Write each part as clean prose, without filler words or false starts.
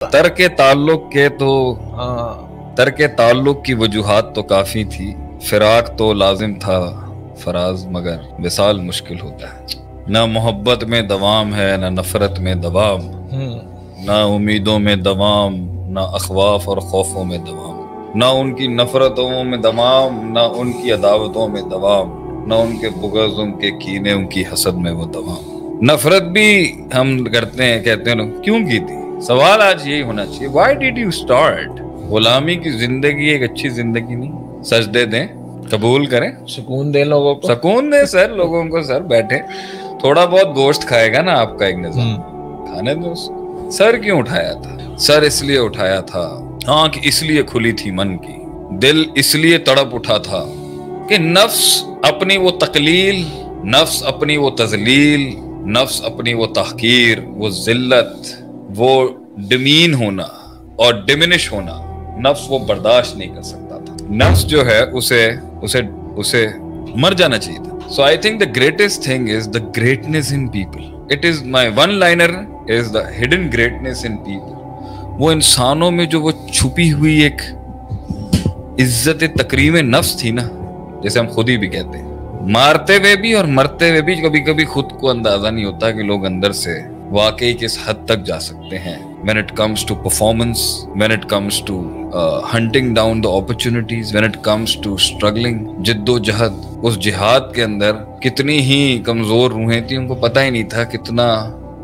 ترک تعلق کی وجوہات تو کافی تھی، فراق تو لازم تھا فراز، مگر وصال مشکل ہوتا ہے۔ نہ محبت میں دوام ہے، نہ نفرت میں دوام، نہ امیدوں میں دوام، نہ اخواف اور خوفوں میں دوام، نہ ان کی نفرتوں میں دوام، نہ ان کی عداوتوں میں دوام، نہ ان کے بغض، ان کے کینے، ان کی حسد میں وہ دوام۔ نفرت بھی ہم کرتے ہیں، کہتے ہیں کیوں کی تھی؟ سوال آج یہی ہونا چاہیے، why did you start؟ غلامی کی زندگی ایک اچھی زندگی نہیں۔ سجدے دیں، قبول کریں، سکون دیں لوگوں کو، سکون دیں سر لوگوں کو، سر بیٹھے تھوڑا بہت گوشت کھائے گا نا آپ کا ایک نظام، کھانے دو۔ سر کیوں اٹھایا تھا؟ سر اس لیے اٹھایا تھا، آنکھ اس لیے کھلی تھی من کی، دل اس لیے تڑپ اٹھا تھا کہ نفس اپنی وہ تقلیل، نفس اپنی وہ تذلیل، نفس اپنی وہ تحقیر، وہ ذلت، وہ ڈمین ہونا اور ڈیمنش ہونا، نفس وہ برداشت نہیں کر سکتا تھا۔ نفس جو ہے اسے مر جانا چاہیے تھا۔ So I think the greatest thing is the greatness in people. It is my one liner is the hidden greatness in people. وہ انسانوں میں جو وہ چھپی ہوئی ایک عزت تکریم نفس تھی نا، جیسے ہم خود ہی بھی کہتے ہیں، مارتے ہوئے بھی اور مرتے ہوئے بھی کبھی کبھی خود کو اندازہ نہیں ہوتا کہ لوگ اندر سے واقعی کس حد تک جا سکتے ہیں۔ When it comes to performance, when it comes to hunting down the opportunities, when it comes to struggling، جد و جہد، اس جہاد کے اندر کتنی ہی کمزور روحیں تھیں، ان کو پتہ ہی نہیں تھا کتنا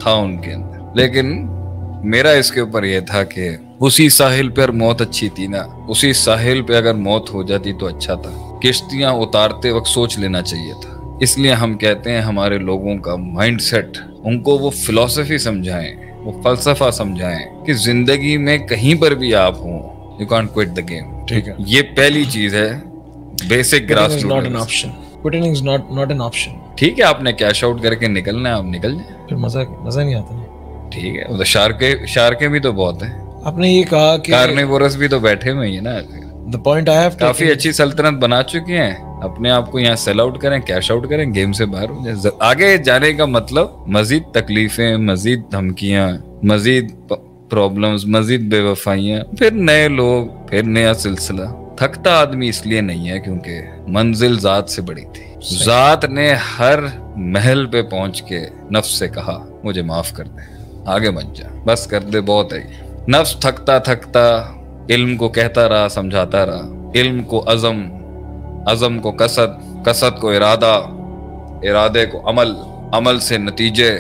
تھا ان کے اندر۔ لیکن میرا اس کے اوپر یہ تھا کہ اسی ساحل پر موت اچھی تھی نا، اسی ساحل پہ اگر موت ہو جاتی تو اچھا تھا۔ کشتیاں اتارتے وقت سوچ لینا چاہیے تھا۔ اس لیے ہم کہتے ہیں ہمارے لوگوں کا مائنڈ سیٹ، ان کو وہ فلسفی سمجھائیں، وہ فلسفہ سمجھائیں کہ زندگی میں کہیں پر بھی آپ ہوں، you can't quit the game. ٹھیک ہے، یہ پہلی چیز ہے، basic grass root. Quitting is not an option۔ ٹھیک ہے، آپ نے کیش آؤٹ کر کے نکلنا ہے، آپ نکل جائیں، پھر مزہ نہیں آتا۔ ٹھیک ہے، وہ شارکیں بھی تو بہت ہیں، آپ نے یہ کہا کہ کارنیورس بھی تو بیٹھے ہوئے ہیں نا، the point I have کافی اچھی سلطنت بنا چکی ہیں۔ اپنے آپ کو یہاں سیل آؤٹ کریں، کیش آؤٹ کریں، گیم سے باہر ہو جائیں۔ آگے جانے کا مطلب مزید تکلیفیں، مزید دھمکیاں، مزید پرابلمز، مزید بے وفائیاں، پھر نئے لوگ، پھر نیا سلسلہ۔ تھکتا آدمی اس لیے نہیں ہے کیونکہ منزل ذات سے بڑی تھی۔ ذات نے ہر محل پہ پہنچ کے نفس سے کہا مجھے معاف کر دے، آگے بن جا، بس کر دے، بہت ہے۔ نفس تھکتا تھکتا علم کو کہتا رہا، سمجھاتا رہا، علم کو عزم، عزم کو قصد، قصد کو ارادہ، ارادے کو عمل، عمل سے نتیجے،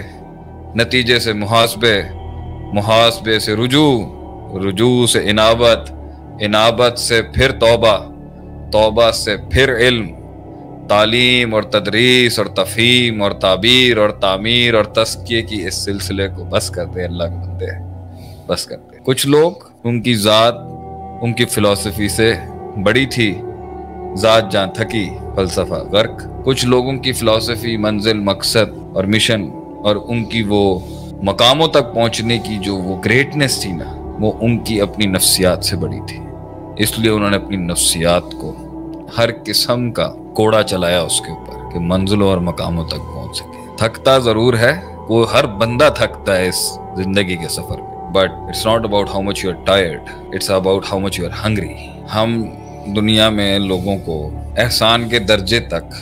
نتیجے سے محاسبے، محاسبے سے رجوع، رجوع سے انابت، انابت سے پھر توبہ، توبہ سے پھر علم، تعلیم اور تدریس اور تفہیم اور تعبیر اور تعمیر اور تزکیے کی اس سلسلے کو بس کرتے اللہ کے بندے، بس کرتے۔ کچھ لوگ ان کی ذات ان کی فلسفی سے بڑی تھی، ذات جان تھکی، فلسفہ غرق۔ کچھ لوگوں کی فلسفی، منزل، مقصد اور مشن اور ان کی وہ مقاموں تک پہنچنے کی جو وہ گریٹنس تھی نا، وہ ان کی اپنی نفسیات سے بڑی تھی۔ اس لیے انہوں نے اپنی نفسیات کو ہر قسم کا کوڑا چلایا اس کے اوپر کہ منزلوں اور مقاموں تک پہنچ سکے۔ تھکتا ضرور ہے، وہ ہر بندہ تھکتا ہے اس زندگی کے سفر میں، but it's not about how much you are tired, it's about how much you are hungry. ہم دنیا میں لوگوں کو احسان کے درجے تک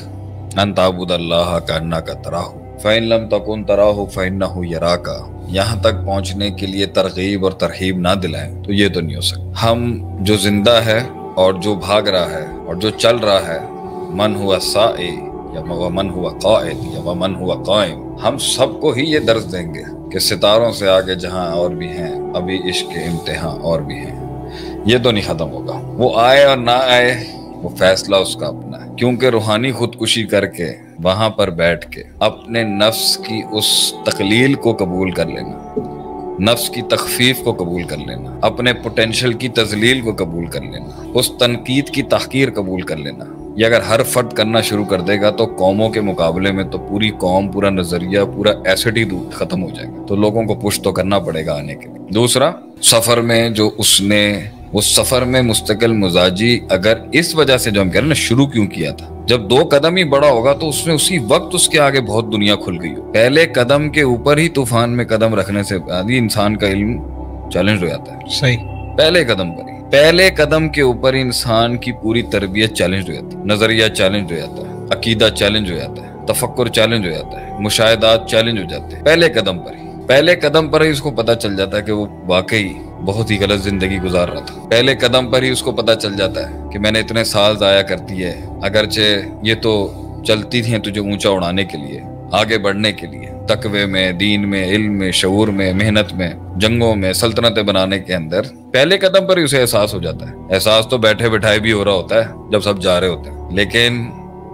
ان تعبد اللہ کانک تراہ فإن لم تکن تراہ فإنہ یراک، یہاں تک پہنچنے کے لیے ترغیب اور ترہیب نہ دلائیں تو یہ تو نہیں ہو سکتا۔ ہم جو زندہ ہے اور جو بھاگ رہا ہے اور جو چل رہا ہے، من ہوا سائی یا ومن ہوا قائد یا ومن ہوا قائم، ہم سب کو ہی یہ درس دیں گے کہ ستاروں سے آگے جہاں اور بھی ہیں، ابھی عشق کے امتحان اور بھی ہیں، یہ تو نہیں ختم ہوگا۔ وہ آئے اور نہ آئے وہ فیصلہ اس کا اپنا ہے، کیونکہ روحانی خودکشی کر کے وہاں پر بیٹھ کے اپنے نفس کی اس تقلیل کو قبول کر لینا، نفس کی تخفیف کو قبول کر لینا، اپنے پوٹینشل کی تذلیل کو قبول کر لینا، اس تنقید کی تحقیر قبول کر لینا، یہ اگر ہر فرد کرنا شروع کر دے گا تو قوموں کے مقابلے میں تو پوری قوم، پورا نظریہ، پورا ایسٹ ہی ختم ہو جائے گا۔ تو لوگوں کو پش تو کرنا پڑے گا آنے کے لیے۔ دوسرا، سفر میں جو اس نے وہ سفر میں مستقل مزاجی، اگر اس وجہ سے جو ہم کہہ رہے ہیں نا شروع کیوں کیا تھا، جب 2 قدم ہی بڑا ہوگا تو اس میں اسی وقت اس کے آگے بہت دنیا کھل گئی ہو۔ پہلے قدم کے اوپر ہی طوفان میں قدم رکھنے سے بعد ہی انسان کا علم چیلنج ہو جاتا ہے صحیح. پہلے قدم پر ہی. پہلے قدم کے اوپر انسان کی پوری تربیت چیلنج ہو جاتی ہے, نظریہ چیلنج ہو جاتا ہے, عقیدہ چیلنج ہو جاتا ہے, تفکر چیلنج ہو جاتا ہے, مشاہدات چیلنج ہو جاتے ہیں پہلے قدم پر ہی. پہلے قدم پر ہی اس کو پتا چل جاتا ہے کہ وہ واقعی بہت ہی غلط زندگی گزار رہا تھا. پہلے قدم پر ہی اس کو پتا چل جاتا ہے کہ میں نے اتنے سال ضائع کر دیے, اگرچہ یہ تو چلتی تھیں تجھے اونچا اڑانے کے لیے, آگے بڑھنے کے لیے, تقوی میں, دین میں, علم میں, شعور میں, محنت میں, جنگوں میں, سلطنتیں بنانے کے اندر پہلے قدم پر ہی اسے احساس ہو جاتا ہے. احساس تو بیٹھے بٹھائے بھی ہو رہا ہوتا ہے جب سب جا رہے ہوتے ہیں, لیکن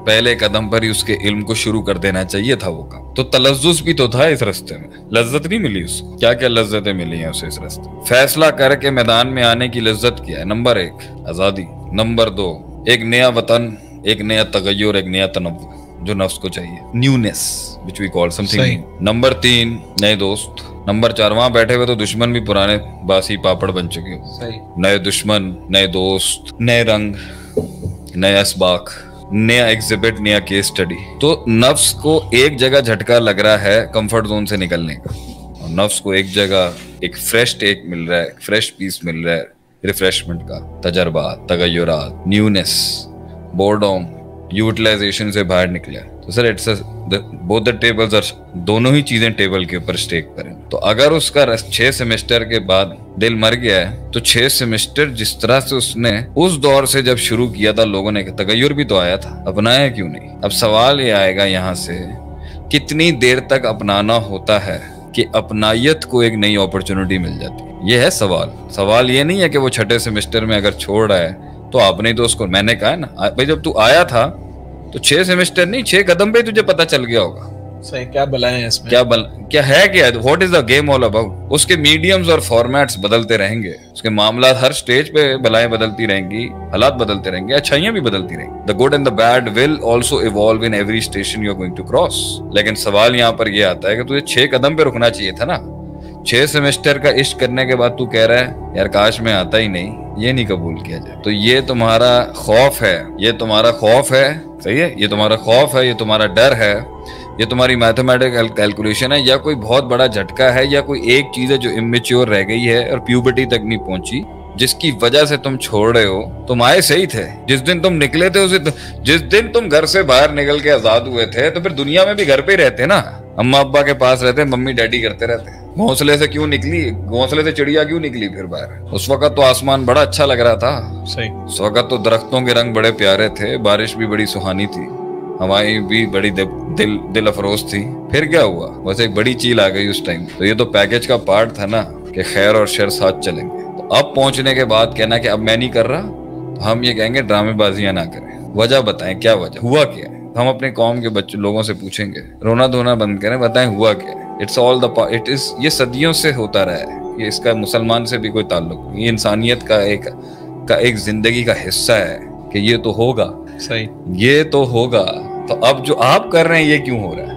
پہلے قدم پر ہی اس کے علم کو شروع کر دینا چاہیے تھا وہ کام. تو تلذذ بھی تو تھا اس رستے میں, لذت نہیں ملی اس کو. کیا کیا لذتیں ملی ہیں اسے اس رستے میں. فیصلہ کر کے میدان میں آنے کی لذت کیا ہے؟ نمبر 1 آزادی, نمبر 2 ایک نیا وطن, ایک نیا تغیر, ایک نیا تنوع جو نفس کو چاہیے, نیونیس which we call something new. Number 3 نئے دوست. نمبر 4 وہاں بیٹھے ہوئے تو دشمن بھی پرانے باسی پاپڑ بن چکے ہو. نئے دشمن, نئے دوست, نئے رنگ, نئے اسباق, نیا ایگزیبٹ, نیا کیس سٹڈی. تو نفس کو ایک جگہ جھٹکا لگ رہا ہے کمفرٹ زون سے نکلنے کا, اور نفس کو ایک جگہ ایک فریش ٹیک مل رہا ہے, ایک فریش پیس مل رہا ہے ریفریشمنٹ کا, تجربات, تغیرات, نیونیس, بورڈوم, یوٹیلائزیشن سے باہر نکلے. تو sir it's both the tables اور دونوں ہی چیزیں ٹیبل کے اوپر اسٹیک کریں. تو اگر اس کا 6 سیمسٹر کے بعد دل مر گیا ہے تو 6 سیمسٹر جس طرح سے اس نے اس دور سے جب شروع کیا تھا لوگوں نے تغیر بھی تو آیا تھا, اپنایا کیوں نہیں؟ اب سوال یہ آئے گا یہاں سے کتنی دیر تک اپنانا ہوتا ہے کہ اپنائیت کو ایک نئی اپرچونٹی مل جاتی ہے. یہ ہے سوال. سوال یہ نہیں ہے کہ وہ 6 سیمسٹر میں اگر چھوڑ رہا ہے تو آپ نے تو اس کو, میں نے کہا ہے نا بھائی جب تو آیا تھا تو 6 سیمسٹر نہیں 6 قدم پہ تجھے پتا چل گیا ہوگا صحیح کیا بلائیں ہیں اس میں, کیا ہے, کیا what is the game all about. اس کے میڈیمز اور فارمیٹس بدلتے رہیں گے, اس کے معاملات ہر سٹیج پہ بلائیں بدلتی رہیں گی, حالات بدلتے رہیں گے, اچھائیاں بھی بدلتی رہیں گی. The good and the bad will also evolve in every station you are going to cross. لیکن سوال یہاں پر یہ آتا ہے کہ تجھے 6 قدم پہ رکنا چاہیے تھا نا. 6 سیمسٹر کا عشق کرنے کے بعد تو کہہ رہا ہے یار کاش میں آتا ہی نہیں, یہ نہیں قبول کیا جائے. تو یہ تمہارا خوف ہے, یہ تمہارا خوف ہے, صحیح ہے, یہ تمہارا خوف ہے, یہ تمہارا ڈر ہے, یہ تمہاری میتھمیٹیکل کیلکولیشن ہے, یا کوئی بہت بڑا جھٹکا ہے, یا کوئی ایک چیز ہے جو امیچیور رہ گئی ہے اور پیوبرٹی تک نہیں پہنچی جس کی وجہ سے تم چھوڑ رہے ہو. تم آئے صحیح تھے, جس دن تم نکلے تھے جس دن تم گھر سے باہر نکل کے آزاد ہوئے تھے تو پھر دنیا میں بھی گھر پہ ہی رہتے نا, اماں ابا کے پاس رہتے, ممی ڈیڈی کرتے رہتے. گھونسلے سے کیوں نکلی, گھونسلے سے چڑیا کیوں نکلی پھر باہر؟ اس وقت تو آسمان بڑا اچھا لگ رہا تھا, صحیح, اس وقت تو درختوں کے رنگ بڑے پیارے تھے, بارش بھی بڑی سہانی تھی, ہوائیں بھی بڑی دل افروز تھی. پھر کیا ہوا؟ بس ایک بڑی چیل آ گئی اس ٹائم. تو یہ تو پیکج کا پارٹ تھا نا کہ خیر اور شر ساتھ چلیں گے. تو اب پہنچنے کے بعد کہنا کہ اب میں نہیں کر رہا, تو ہم یہ کہیں گے ڈرامے بازیاں نہ کریں. وجہ بتائیں, کیا وجہ, ہوا کیا ہے؟ ہم اپنے قوم کے بچوں لوگوں سے پوچھیں گے, رونا دھونا بند کریں, بتائیں ہوا کیا ہے. It's all the it is, یہ صدیوں سے ہوتا رہا ہے, یہ اس کا مسلمان سے بھی کوئی تعلق نہیں, یہ انسانیت کا ایک زندگی کا حصہ ہے کہ یہ تو ہوگا, صحیح, یہ تو ہوگا. تو اب جو آپ کر رہے ہیں یہ کیوں ہو رہا ہے؟